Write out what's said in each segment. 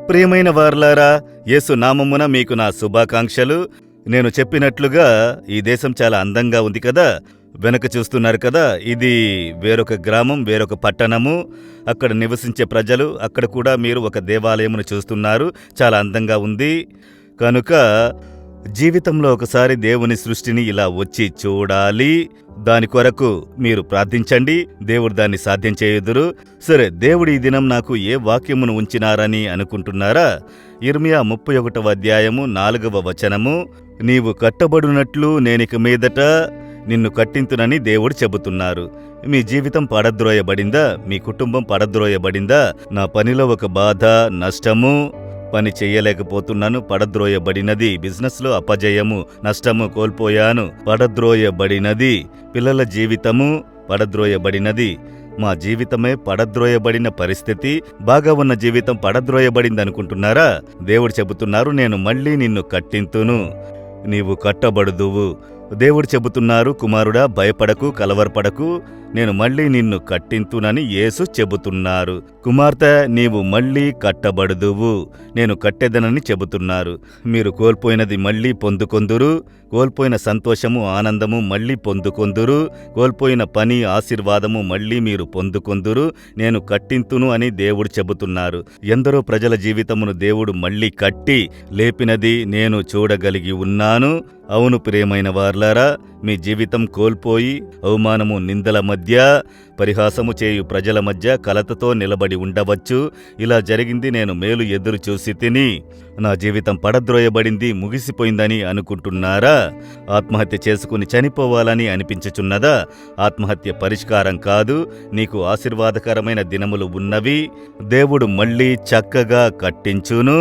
ప్రియమైన వారలారా, యేసు నామమున మీకు నా శుభాకాంక్షలు. నేను చెప్పినట్లుగా ఈ దేశం చాలా అందంగా ఉంది కదా. వెనక చూస్తున్నారు కదా, ఇది వేరొక గ్రామం, వేరొక పట్టణము. అక్కడ నివసించే ప్రజలు, అక్కడ కూడా మీరు ఒక దేవాలయమును చూస్తున్నారు. చాలా అందంగా ఉంది. కనుక జీవితంలో ఒకసారి దేవుని సృష్టిని ఇలా వచ్చి చూడాలి. దాని కొరకు మీరు ప్రార్థించండి. దేవుడు దాన్ని సాధ్యం చేయుదురు. సరే, దేవుడు ఈ దినం నాకు ఏ వాక్యమును ఉంచినారని అనుకుంటున్నారా? ఇర్మియా 31వ అధ్యాయము 4వ వచనము, నీవు కట్టబడినట్లు నేనిక మీదట నిన్ను కట్టింతునని దేవుడు చెబుతున్నారు. మీ జీవితం పడద్రోయబడిందా? మీ కుటుంబం పడద్రోయబడిందా? నా పనిలో ఒక బాధ, నష్టము, పని చెయ్యలేకపోతున్నాను, పడద్రోయబడినది. బిజినెస్లో అపజయము, నష్టము, కోల్పోయాను, పడద్రోయబడినది. పిల్లల జీవితము పడద్రోయబడినది. మా జీవితమే పడద్రోయబడిన పరిస్థితి. బాగా ఉన్న జీవితం పడద్రోయబడింది అనుకుంటున్నారా? దేవుడు చెబుతున్నారు, నేను మళ్ళీ నిన్ను కట్టింతును, నీవు కట్టబడుదువు. దేవుడు చెబుతున్నారు, కుమారుడా, భయపడకు, కలవరపడకు, నేను మళ్ళీ నిన్ను కట్టింతునని యేసు చెబుతున్నారు. కుమార్తె, నీవు మళ్ళీ కట్టబడుదువు, నేను కట్టెదనని చెబుతున్నారు. మీరు కోల్పోయినది మళ్ళీ పొందుకొందురు. కోల్పోయిన సంతోషము, ఆనందము మళ్ళీ పొందుకొందురు. కోల్పోయిన పని, ఆశీర్వాదము మళ్ళీ మీరు పొందుకొందురు. నేను కట్టింతును అని దేవుడు చెబుతున్నారు. ఎందరో ప్రజల జీవితమును దేవుడు మళ్ళీ కట్టి లేపినది నేను చూడగలిగి ఉన్నాను. అవును ప్రియమైన వార్లారా, మీ జీవితం కోల్పోయి అవమానము, నిందల మధ్య, పరిహాసము చేయు ప్రజల మధ్య కలతతో నిలబడి ఉండవచ్చు. ఇలా జరిగింది, నేను మేలు ఎదురు చూసి తిని, నా జీవితం పడద్రోయబడింది, ముగిసిపోయిందని అనుకుంటున్నారా? ఆత్మహత్య చేసుకుని చనిపోవాలని అనిపించుచున్నదా? ఆత్మహత్య పరిష్కారం కాదు. నీకు ఆశీర్వాదకరమైన దినములు ఉన్నవి. దేవుడు మళ్ళీ చక్కగా కట్టించును.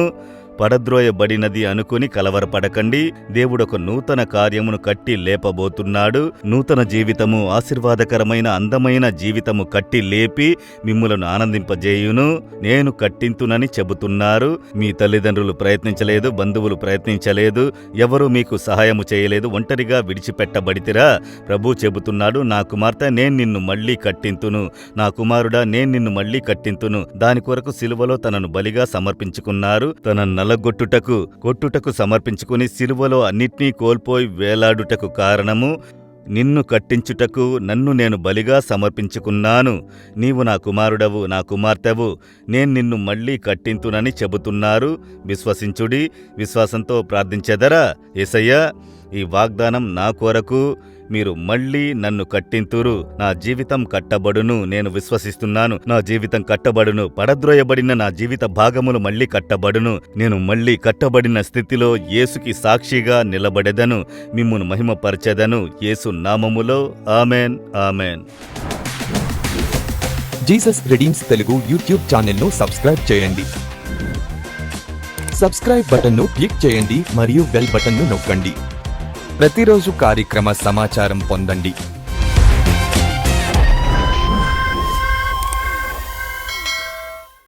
పడద్రోయబడినది అనుకుని కలవరపడకండి. దేవుడొక నూతన కార్యమును కట్టి లేపబోతున్నాడు. నూతన జీవితము, ఆశీర్వాదకరమైన అందమైన జీవితము కట్టి లేపి మిమ్ములను ఆనందింపజేయును. నేను కట్టింతునని చెబుతున్నారు. మీ తల్లిదండ్రులు ప్రయత్నించలేదు, బంధువులు ప్రయత్నించలేదు, ఎవరూ మీకు సహాయము చేయలేదు, ఒంటరిగా విడిచిపెట్టబడితిరా? ప్రభు చెబుతున్నాడు, నా కుమార్తె, నేను నిన్ను మళ్ళీ కట్టింతును, నా కుమారుడా, నేను నిన్ను మళ్ళీ కట్టింతును. దాని కొరకు సిలువలో తనను బలిగా సమర్పించుకున్నారు. తన కొట్టుటకు సమర్పించుకుని సిలువలో అన్నిటినీ కోల్పోయి వేలాడుటకు కారణము, నిన్ను కట్టించుటకు నన్ను నేను బలిగా సమర్పించుకున్నాను. నీవు నా కుమారుడవు, నా కుమార్తెవు, నేను నిన్ను మళ్ళీ కట్టింతునని చెబుతున్నారు. విశ్వసించుడి. విశ్వాసంతో ప్రార్థించెదరా? యేసయ్యా, ఈ వాగ్దానం నా కొరకు మీరు మళ్ళీ నన్ను కట్టింతురు. నా జీవితం కట్టబడును. నేను విశ్వసిస్తున్నాను, నా జీవితం కట్టబడును. పడద్రోయబడిన నా జీవిత భాగములు మళ్ళీ కట్టబడును. నేను మళ్ళీ కట్టబడిన స్థితిలో యేసుకి సాక్షిగా నిలబడెదను, మిమ్మును మహిమపరచెదను. యేసు నామములో amen, amen. Jesus redeems Telugu YouTube ఛానల్ను సబ్స్క్రైబ్ చేయండి. సబ్స్క్రైబ్ బటన్ను క్లిక్ చేయండి మరియు బెల్ బటన్ను నొక్కండి. ప్రతిరోజు కార్యక్రమ సమాచారం పొందండి.